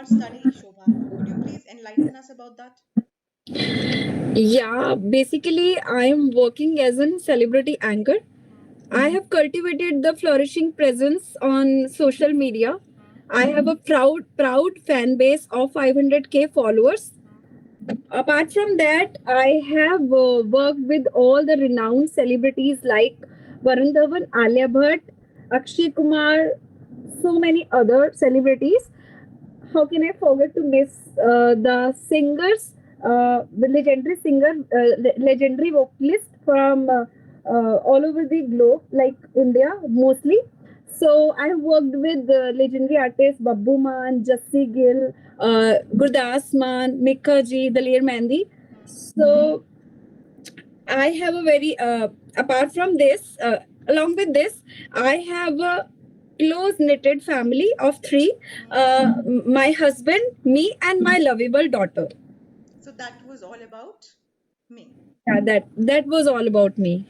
study, Shobha? Could you please enlighten us about that? Yeah, basically, I am working as a celebrity anchor. I have cultivated the flourishing presence on social media. I have a proud fan base of 500K followers. Apart from that, I have worked with all the renowned celebrities like Varun Dhawan, Alia Bhatt, Akshay Kumar, so many other celebrities. How can I forget to miss the singers, the legendary singer, legendary vocalist from all over the globe, like India mostly. So I worked with legendary artists Babbu Man, Jassi Gill, Gurdas Man, Mikha Ji, Dalir Mehndi. So I have a very apart from this, along with this, I have a close knitted family of three. My husband, me, and my lovable daughter. So that was all about me. Yeah, that was all about me.